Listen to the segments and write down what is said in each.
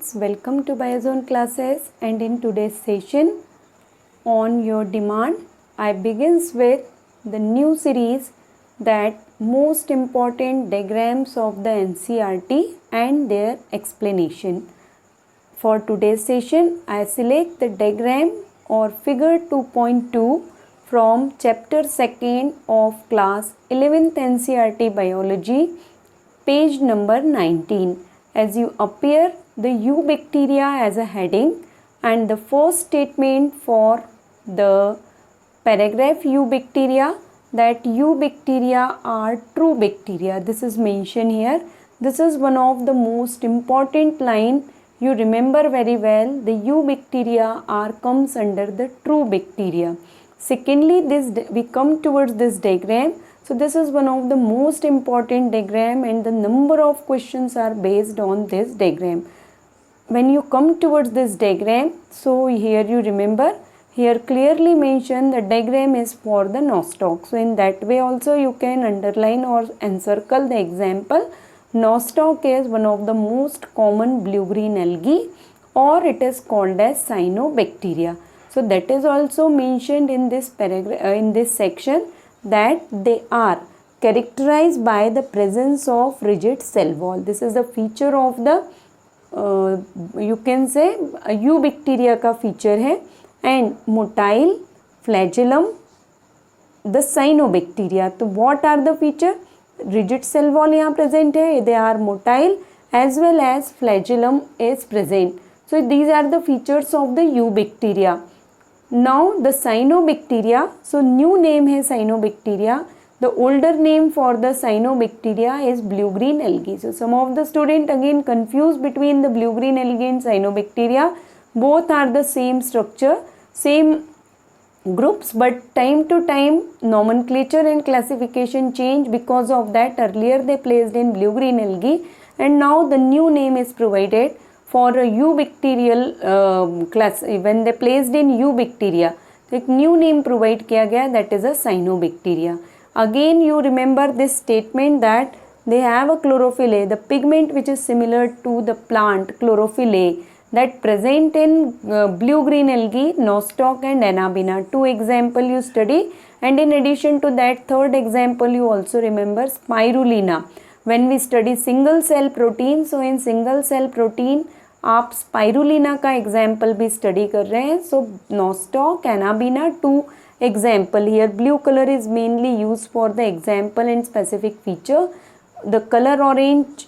students, welcome to Biozone classes, and in today's session on your demand I begins with the new series that most important diagrams of the NCERT and their explanation. For today's session I select the diagram or figure 2.2 from chapter 2nd of class 11th NCERT biology, page number 19. As you appear the eubacteria as a heading, and the first statement for the paragraph eubacteria, that eubacteria are true bacteria. This is mentioned here. This is one of the most important line. You remember very well, the eubacteria are comes under the true bacteria. Secondly, we come towards this diagram. So this is one of the most important diagram, and the number of questions are based on this diagram. When you come towards this diagram, so here you remember, here clearly mentioned the diagram is for the nostoc. So in that way also you can underline or encircle the example. Nostoc is one of the most common blue-green algae, or it is called as cyanobacteria. So that is also mentioned in this paragraph, in this section, that they are characterized by the presence of rigid cell wall. This is the feature of the you can say eubacteria का feature है, and motile flagellum the cyanobacteria. तो what are the feature? Rigid cell wall यहाँ present है, they are motile as well as flagellum is present. So these are the features of the eubacteria. Now the cyanobacteria, so new name है cyanobacteria. The older name for the cyanobacteria is blue-green algae. So some of the student again confused between the blue-green algae and cyanobacteria. Both are the same structure, same groups, but time to time nomenclature and classification change. Because of that, earlier they placed in blue-green algae, and now the new name is provided for a eubacterial class. When they placed in eubacteria, एक new name provide किया गया, that is a cyanobacteria. Again you remember this statement that they have a chlorophyll A, the pigment which is similar to the plant chlorophyll A, that present in blue-green algae, nostoc and Anabaena. Two example you study, and in addition to that third example you also remember spirulina. When we study single cell protein, so in single cell protein आप spirulina का example भी study कर रहे हैं. So nostoc, anabaena, two example here. Blue color is mainly used for the example and specific feature. The color orange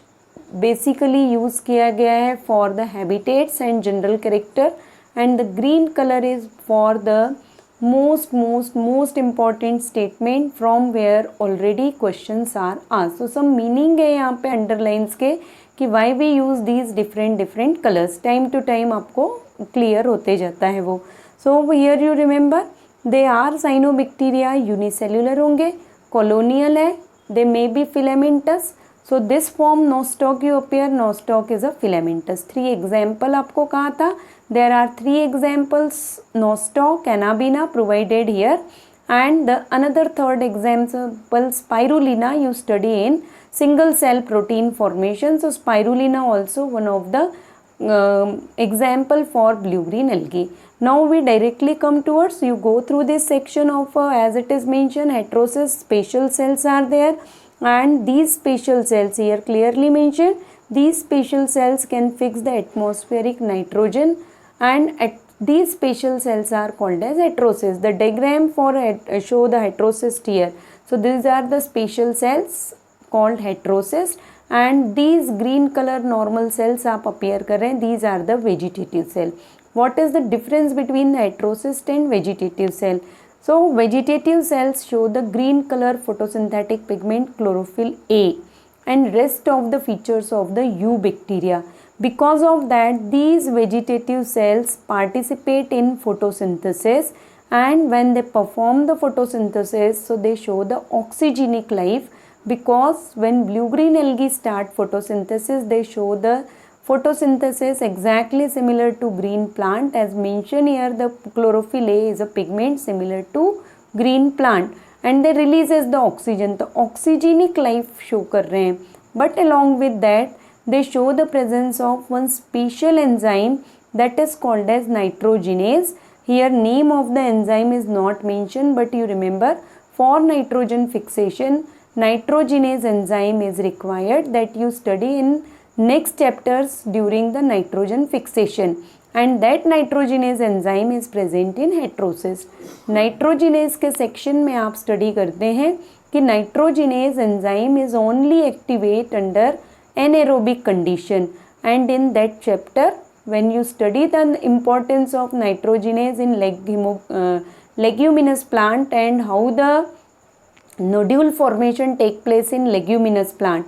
basically use किया गया है for the habitats and general character, and the green color is for the most important statement from where already questions are asked. So some meaning है यहाँ पे underlines के कि why we use these different colors. Time to time आपको clear होते जाता है वो. So here you remember they are cyanobacteria, unicellular होंगे, colonial है, they may be filamentous. So this form nostoc you appear, nostoc is a filamentous. 3 example आपको कहा था. There are 3 examples, nostoc, Anabaena provided here, and the another third example spirulina you study in single cell protein formation. So spirulina also one of the example for blue-green algae. Now we directly come towards, you go through this section of as it is mentioned, heterosis spatial cells are there, and these spatial cells here clearly mentioned, these spatial cells can fix the atmospheric nitrogen, and these spatial cells are called as heterosis. The diagram for show the heterocyst here. So these are the spatial cells called heterocyst, and these green color normal cells आप appear कर रहे हैं, these are the vegetative cell. What is the difference between the heterocyst and vegetative cell? So vegetative cells show the green color photosynthetic pigment chlorophyll A and rest of the features of the eubacteria. Because of that, these vegetative cells participate in photosynthesis, and when they perform the photosynthesis, so they show the oxygenic life, because when blue-green algae start photosynthesis, they show the photosynthesis exactly similar to green plant. As mentioned here, the chlorophyll A is a pigment similar to green plant, and they releases the oxygen. तो oxygenic life show कर रहे हैं, but along with that they show the presence of one special enzyme that is called as nitrogenase. Here name of the enzyme is not mentioned, but you remember for nitrogen fixation, nitrogenase enzyme is required that you study in next chapters during the nitrogen fixation, and that nitrogenase enzyme is present in heterocyst. Nitrogenase के section में आप study करते हैं कि nitrogenase enzyme is only activate under anaerobic condition, and in that chapter when you study the importance of nitrogenase in leguminous plant and how the nodule formation take place in leguminous plant,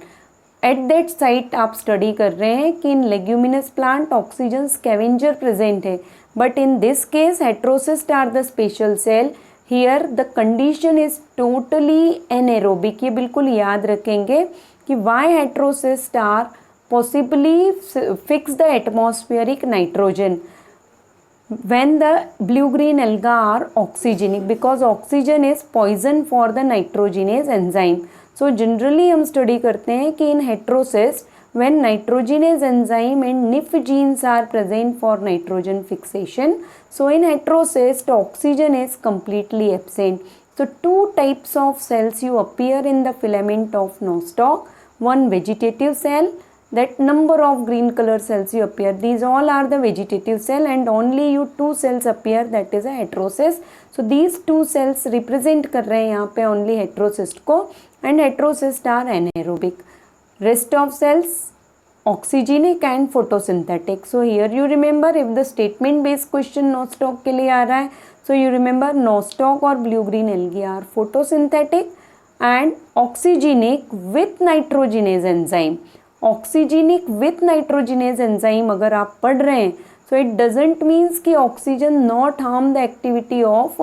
at that site आप study कर रहे हैं कि in leguminous plant oxygen scavenger present है, but in this case heterocyst are the special cell. Here the condition is totally anaerobic. ये बिल्कुल याद रखेंगे कि why heterocyst are possibly fix the atmospheric nitrogen when the blue-green algae are oxygenic, because oxygen is poison for the nitrogenase enzyme. So generally हम study करते हैं कि in heterocyst when nitrogenase enzyme and NIF genes are present for nitrogen fixation, so in heterocyst oxygen is completely absent. So two types of cells you appear in the filament of nostoc. One vegetative cell, that number of green color cells you appear, these all are the vegetative cell, and only you two cells appear, that is a heterocyst. So these two cells represent कर रहे हैं यहाँ पे only heterocyst को, and heterocyst are anaerobic. Rest of cells oxygenic and photosynthetic. So here you remember if the statement based question nostoc के लिए आ रहा है, so you remember nostoc और blue green algae are photosynthetic and oxygenic with nitrogenase enzyme. Oxygenic with nitrogenase enzyme अगर आप पढ़ रहे हैं, so it doesn't means कि oxygen not harm the activity of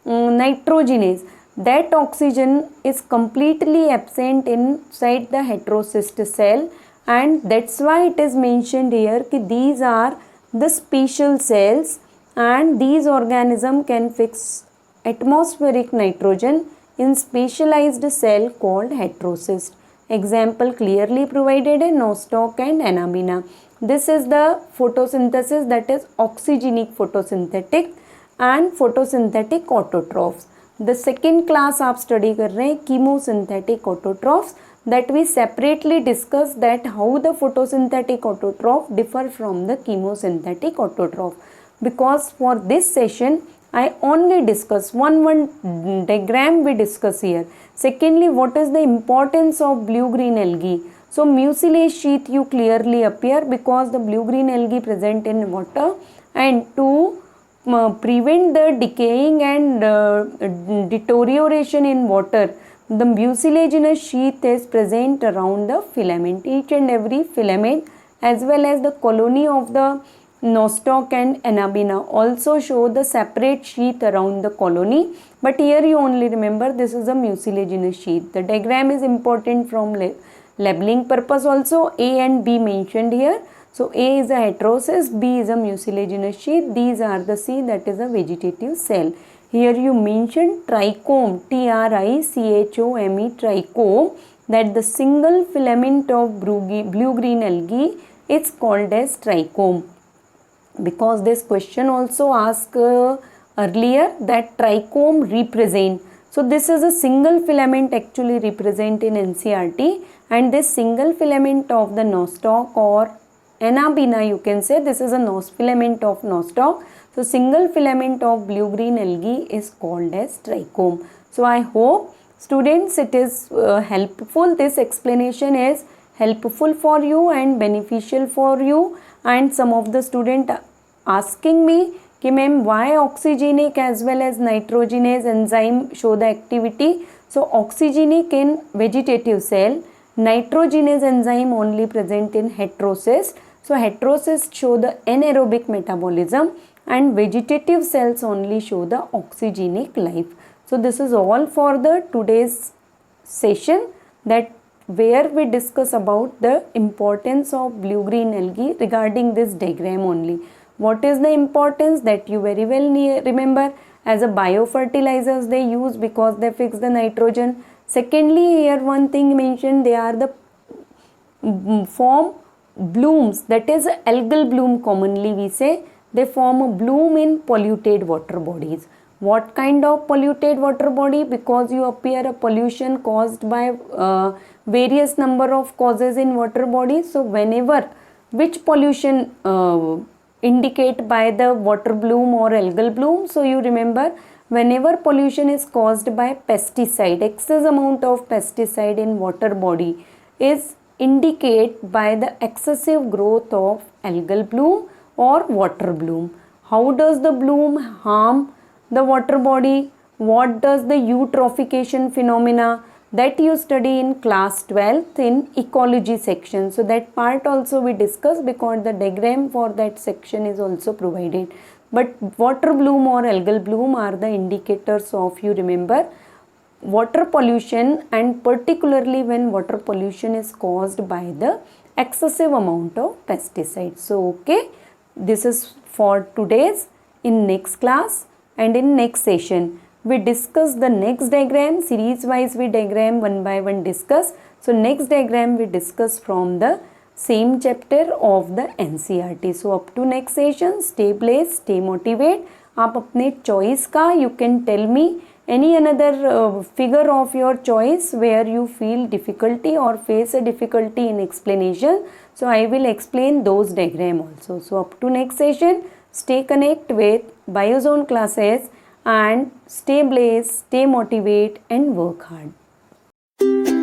nitrogenase. That oxygen is completely absent inside the heterocyst cell, and that's why it is mentioned here कि these are the special cells and these organism can fix atmospheric nitrogen in specialized cell called heterocyst. Example clearly provided in nostoc and anabina. This is the photosynthesis, that is oxygenic photosynthetic and photosynthetic autotrophs. The second class आप study कर रहे हैं chemosynthetic autotrophs, that we separately discuss that how the photosynthetic autotroph differ from the chemosynthetic autotroph. Because for this session I only discuss one diagram we discuss here. Secondly, what is the importance of blue-green algae? So mucilage sheath you clearly appear because the blue-green algae present in water, and to prevent the decaying and deterioration in water, the mucilaginous sheath is present around the filament. Each and every filament as well as the colony of the nostoc and anabina also show the separate sheath around the colony, but here you only remember this is a mucilaginous sheath. The diagram is important from labeling purpose also. A and B mentioned here. So A is a heterocyst, B is a mucilaginous sheath, these are the C, that is a vegetative cell. Here you mentioned trichome, Trichome, trichome, that the single filament of blue-green algae is called as trichome. Because this question also asked earlier that trichome represent. So this is a single filament actually represent in NCERT, and this single filament of the nostoc or anabina, you can say this is a filament of nostoc. So single filament of blue-green algae is called as trichome. So I hope students it is helpful. This explanation is helpful for you and beneficial for you. And some of the student asking me कि ma'am why oxygenic as well as nitrogenase enzyme show the activity. So oxygenic in vegetative cell, nitrogenase enzyme only present in heterocyst. So heterocyst show the anaerobic metabolism and vegetative cells only show the oxygenic life. So this is all for the today's session, that where we discuss about the importance of blue-green algae regarding this diagram only. What is the importance that you very well remember, as a biofertilizers they use because they fix the nitrogen. Secondly, here one thing mentioned, they are the form blooms, that is algal bloom commonly we say, they form a bloom in polluted water bodies. What kind of polluted water body? Because you appear a pollution caused by various number of causes in water bodies. So whenever, which pollution indicate by the water bloom or algal bloom? So you remember, whenever pollution is caused by pesticide, excess amount of pesticide in water body is indicate by the excessive growth of algal bloom or water bloom. How does the bloom harm the water body? What does the eutrophication phenomena? That you study in class 12th in ecology section. So that part also we discuss, because the diagram for that section is also provided. But water bloom or algal bloom are the indicators of, you remember, water pollution, and particularly when water pollution is caused by the excessive amount of pesticides. So okay, this is for today's. In next class and in next session we discuss the next diagram, series wise we diagram one by one discuss. So next diagram we discuss from the same chapter of the NCERT. So up to next session, stay blessed, stay motivated. आप अपने choice का, you can tell me any another figure of your choice where you feel difficulty or face a difficulty in explanation. So I will explain those diagram also. So up to next session, stay connect with Biozone classes and stay blessed, stay motivated and work hard.